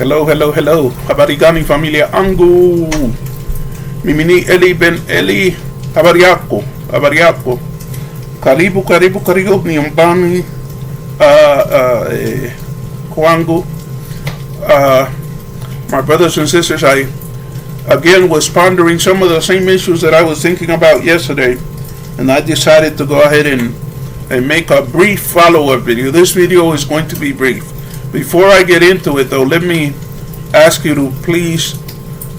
Hello, hello, hello. Habari gani familia angu? Mimi ni Eli-Ben-Eli. Habari yako? Habari yako? Karibu, karibu, karibu nyumbani kwangu. My brothers and sisters, I again was pondering some of the same issues that I was thinking about yesterday, and I decided to go ahead and make a brief follow-up video. This video is going to be brief. Before I get into it though, let me ask you to please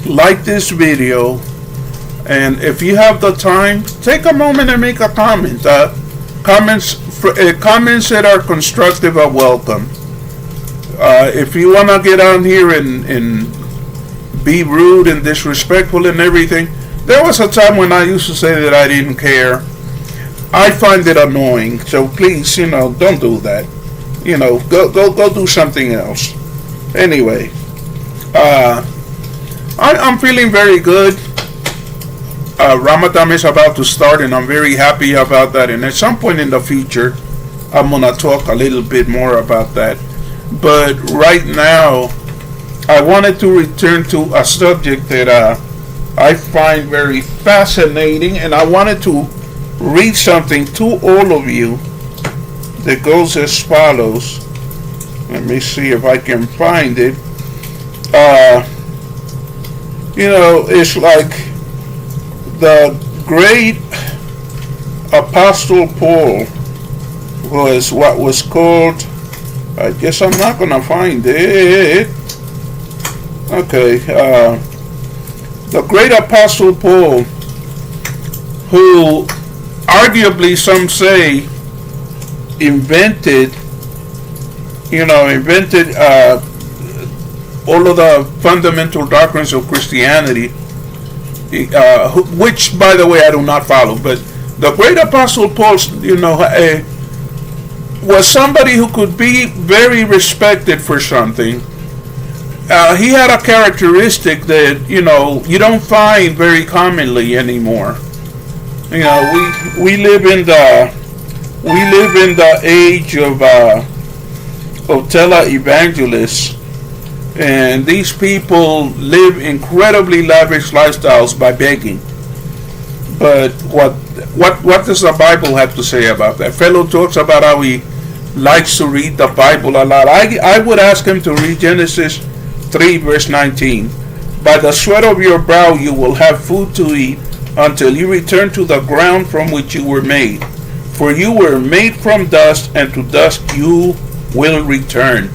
like this video, and if you have the time, take a moment and make a comment. Comments that are constructive are welcome. If you want to get on here and be rude and disrespectful and everything, there was a time when I used to say that I didn't care. I find it annoying, so please, don't do that. Go do something else. Anyway, I'm feeling very good. Ramadan is about to start, and I'm very happy about that. And at some point in the future, I'm gonna talk a little bit more about that. But right now, I wanted to return to a subject that I find very fascinating, and I wanted to read something to all of you that goes as follows. Let me see if I can find it. It's like the great Apostle Paul was what was called, I guess I'm not going to find it. Okay. The great Apostle Paul, who arguably some say invented all of the fundamental doctrines of Christianity, which, by the way, I do not follow. But the great Apostle Paul, was somebody who could be very respected for something. He had a characteristic that you don't find very commonly anymore. We live in the age of tele-evangelists, and these people live incredibly lavish lifestyles by begging. But what does the Bible have to say about that? Fellow talks about how he likes to read the Bible a lot. I would ask him to read Genesis 3 verse 19. By the sweat of your brow you will have food to eat until you return to the ground from which you were made. For you were made from dust, and to dust you will return.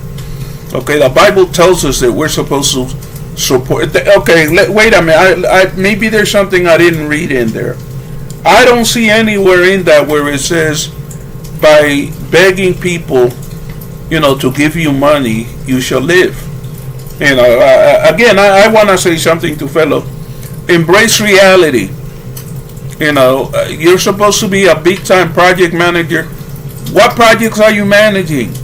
Okay, the Bible tells us that we're supposed to support. Okay, wait a minute. Maybe there's something I didn't read in there. I don't see anywhere in that where it says by begging people, to give you money, you shall live. Again, I want to say something to fellow. Embrace reality. You're supposed to be a big-time project manager. What projects are you managing?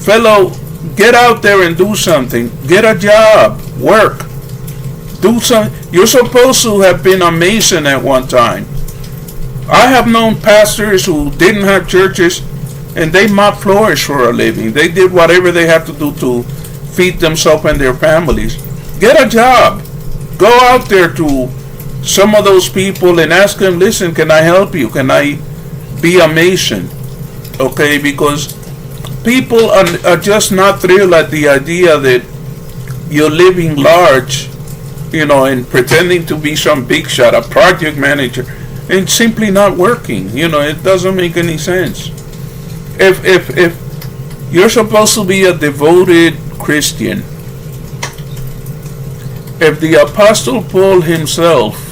Fellow, get out there and do something. Get a job. Work. Do something. You're supposed to have been a mason at one time. I have known pastors who didn't have churches, and they mopped floors for a living. They did whatever they had to do to feed themselves and their families. Get a job. Go out there to some of those people and ask them, listen, can I help you? Can I be a mason? Okay, because people are just not thrilled at the idea that you're living large, and pretending to be some big shot, a project manager, and simply not working. It doesn't make any sense. If you're supposed to be a devoted Christian, if the Apostle Paul himself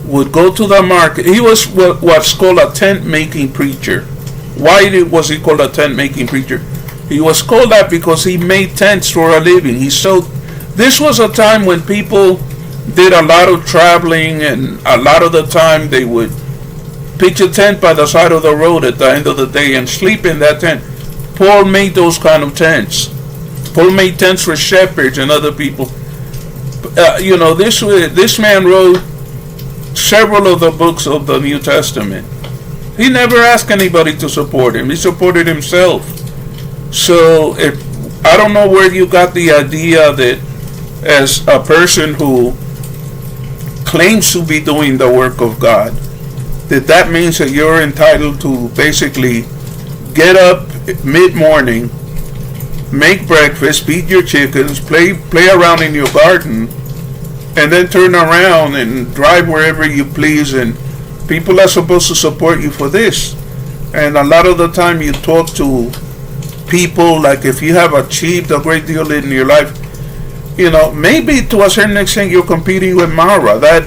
would go to the market, he was what's called a tent-making preacher. Why was he called a tent-making preacher? He was called that because he made tents for a living. This was a time when people did a lot of traveling, and a lot of the time they would pitch a tent by the side of the road at the end of the day and sleep in that tent. Paul made those kind of tents. Paul made tents for shepherds and other people. This man wrote several of the books of the New Testament. He never asked anybody to support him. He supported himself. So if I don't know where you got the idea that as a person who claims to be doing the work of God, that means that you're entitled to basically get up mid-morning, make breakfast, feed your chickens, play around in your garden, and then turn around and drive wherever you please, and people are supposed to support you for this. And a lot of the time you talk to people, like if you have achieved a great deal in your life, maybe to a certain extent you're competing with Mara, that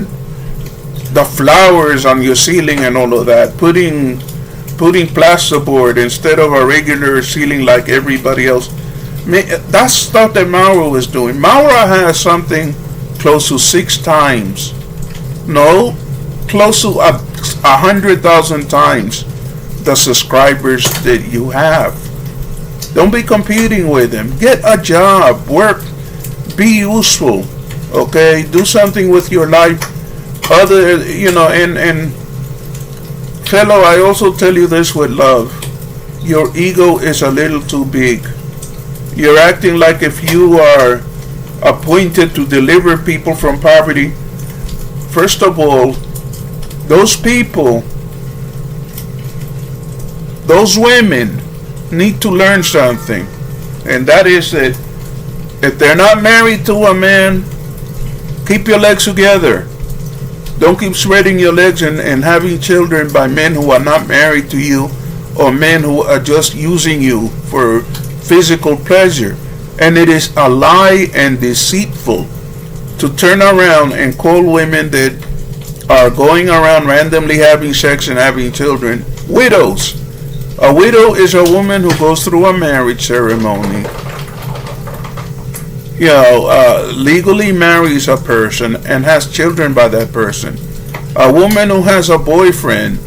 the flowers on your ceiling and all of that, putting plasterboard instead of a regular ceiling like everybody else. That's stuff that Mara was doing. Mara has something close to 6 times, no, close to 100,000 times the subscribers that you have. Don't be competing with them. Get a job, work, be useful, okay? Do something with your life. And fellow, I also tell you this with love. Your ego is a little too big. You're acting like if you are appointed to deliver people from poverty. First of all, those people, those women need to learn something, and that is that if they're not married to a man, keep your legs together. Don't keep spreading your legs and having children by men who are not married to you, or men who are just using you for physical pleasure. And it is a lie and deceitful to turn around and call women that are going around randomly having sex and having children widows. A widow is a woman who goes through a marriage ceremony, legally marries a person and has children by that person. A woman who has a boyfriend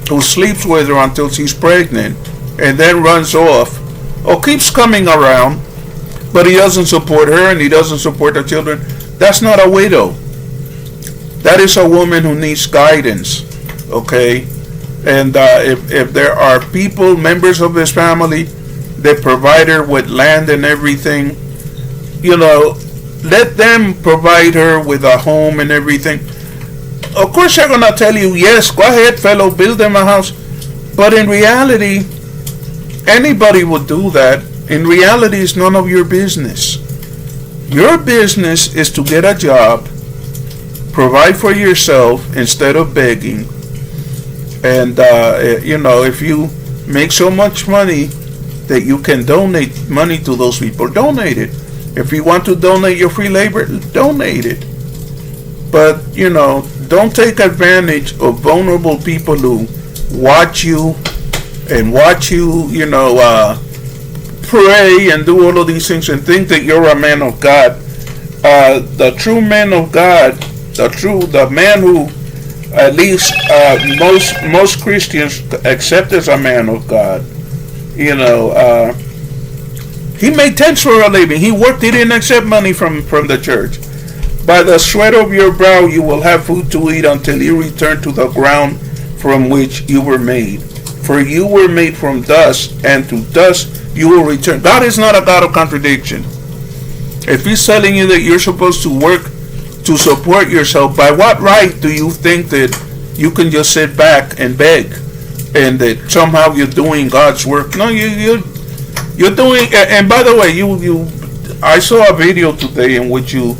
who sleeps with her until she's pregnant and then runs off or keeps coming around, but he doesn't support her and he doesn't support the children. That's not a widow. That is a woman who needs guidance, okay? And if there are people, members of his family, that provide her with land and everything, let them provide her with a home and everything. Of course, they're going to tell you, yes, go ahead, fellow, build them a house. But in reality, anybody would do that. In reality, it's none of your business. Your business is to get a job, provide for yourself instead of begging. And, if you make so much money that you can donate money to those people, donate it. If you want to donate your free labor, donate it. But, don't take advantage of vulnerable people who watch you, pray and do all of these things and think that you're a man of God. The true man of God, the man who at least most Christians accept as a man of God. He made tents for a living. He worked. He didn't accept money from the church. By the sweat of your brow you will have food to eat until you return to the ground from which you were made. For you were made from dust, and to dust you will return. God is not a God of contradiction. If he's telling you that you're supposed to work to support yourself, by what right do you think that you can just sit back and beg and that somehow you're doing God's work? No, you're doing. And by the way, I saw a video today in which you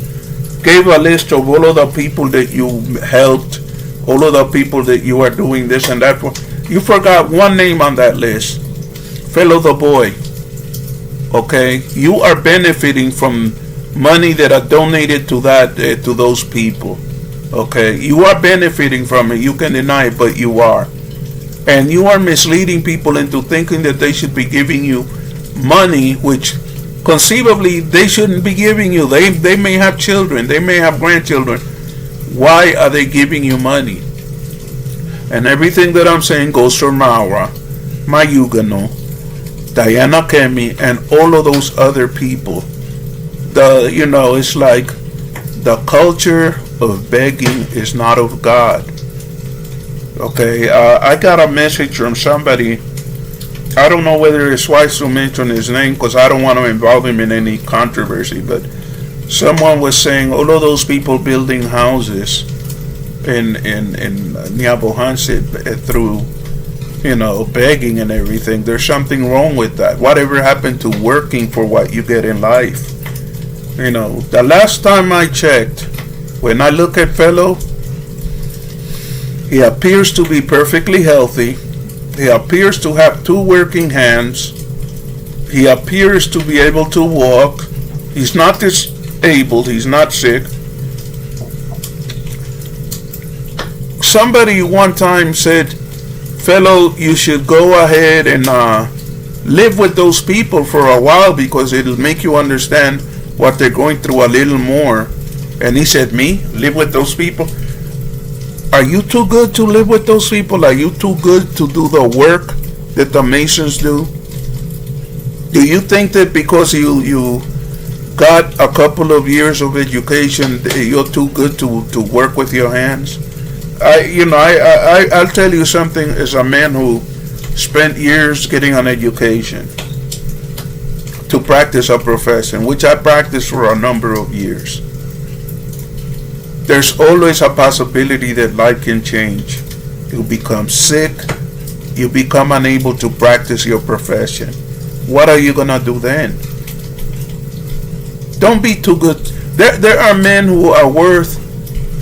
gave a list of all of the people that you helped, all of the people that you are doing this and that for. You forgot one name on that list, Fellow the Boy. Okay, you are benefiting from money that are donated to to those people. Okay, you are benefiting from it. You can deny it, but you are. And you are misleading people into thinking that they should be giving you money, which conceivably they shouldn't be giving you. They may have children, they may have grandchildren. Why are they giving you money? And everything that I'm saying goes for Maura, Mayugano, Diana Kemi, and all of those other people. It's like the culture of begging is not of God. Okay, I got a message from somebody. I don't know whether it's wise to mention his name because I don't want to involve him in any controversy, but someone was saying all of those people building houses in Niabohanse through, begging and everything, there's something wrong with that. Whatever happened to working for what you get in life? The last time I checked, when I look at fellow, he appears to be perfectly healthy. He appears to have 2 working hands. He appears to be able to walk. He's not disabled. He's not sick. Somebody one time said, fellow, you should go ahead and live with those people for a while because it'll make you understand what they're going through a little more. And he said, me? Live with those people? Are you too good to live with those people? Are you too good to do the work that the Masons do? Do you think that because you got a couple of years of education, you're too good to work with your hands? I'll tell you something as a man who spent years getting an education to practice a profession, which I practiced for a number of years. There's always a possibility that life can change. You become sick. You become unable to practice your profession. What are you going to do then? Don't be too good. There are men who are worth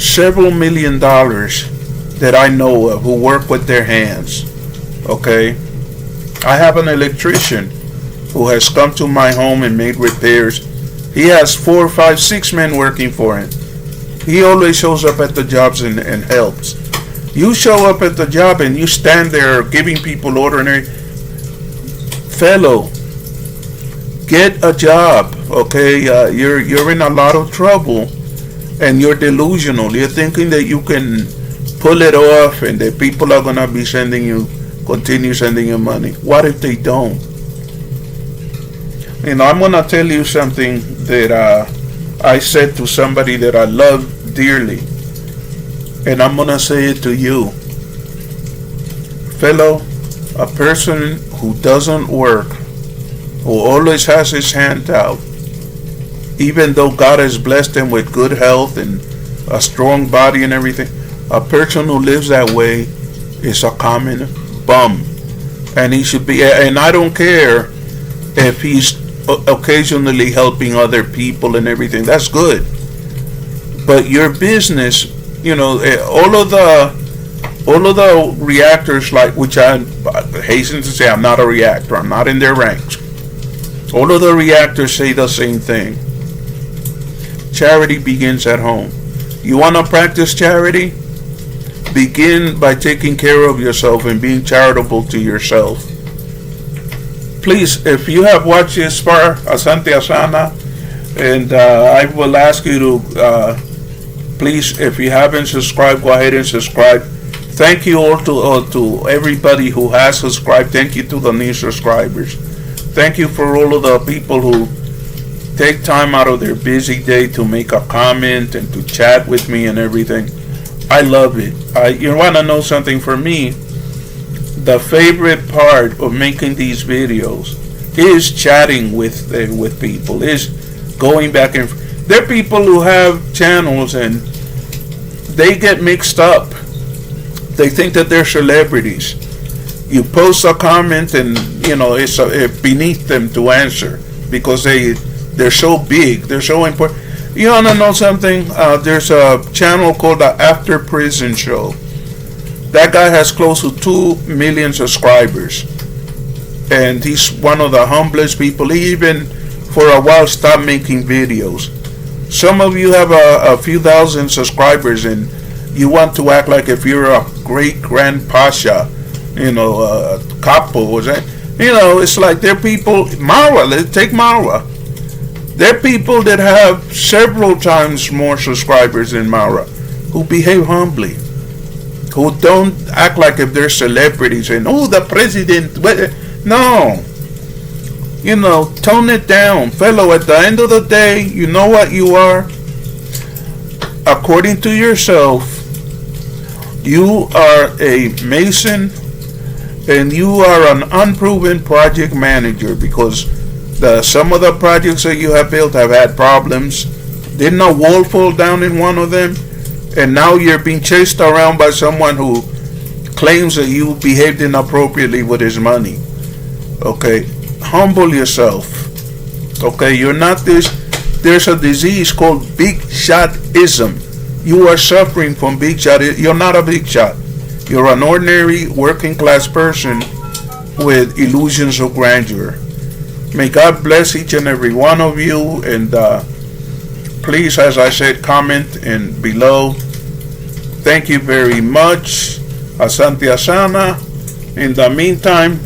several $1 million that I know of who work with their hands. Okay? I have an electrician who has come to my home and made repairs. He has 4, 5, 6 men working for him. He always shows up at the jobs and helps. You show up at the job and you stand there giving people ordinary. Fellow, get a job, okay? You're in a lot of trouble and you're delusional. You're thinking that you can pull it off and that people are going to be continue sending you money. What if they don't? I'm going to tell you something that I said to somebody that I love dearly, and I'm going to say it to you. Fellow, a person who doesn't work, who always has his hand out, even though God has blessed him with good health and a strong body and everything, a person who lives that way is a common bum. And he should be, and I don't care if he's occasionally helping other people and everything. That's good. But your business, all of the reactors, like, which I hasten to say, I'm not a reactor. I'm not in their ranks. All of the reactors say the same thing. Charity begins at home. You want to practice charity? Begin by taking care of yourself and being charitable to yourself. Please, if you have watched this far, Asante Asana, and I will ask you to please, if you haven't subscribed, go ahead and subscribe. Thank you all to everybody who has subscribed. Thank you to the new subscribers. Thank you for all of the people who take time out of their busy day to make a comment and to chat with me and everything. I love it. You want to know something? For me, the favorite part of making these videos is chatting with people, is going back and forth. There are people who have channels and they get mixed up. They think that they're celebrities. You post a comment and it's beneath them to answer because they're so big, they're so important. You want to know something? There's a channel called the After Prison Show. That guy has close to 2 million subscribers, and he's one of the humblest people. He even for a while stopped making videos. Some of you have a few thousand subscribers and you want to act like if you're a great grand pasha, capo, was that? It's like there are people, Marwa, let's take Marwa. There are people that have several times more subscribers than Marwa who behave humbly, who don't act like if they're celebrities and, the president, no. Tone it down. Fellow, at the end of the day, you know what you are? According to yourself, you are a Mason, and you are an unproven project manager because some of the projects that you have built have had problems. Didn't a wall fall down in one of them? And now you're being chased around by someone who claims that you behaved inappropriately with his money. Okay, humble yourself. Okay, you're not this. There's a disease called big shotism. You are suffering from big shot. You're not a big shot. You're an ordinary working class person with illusions of grandeur. May God bless each and every one of you. And please, as I said, comment and below. Thank you very much. Asante Asana. In the meantime,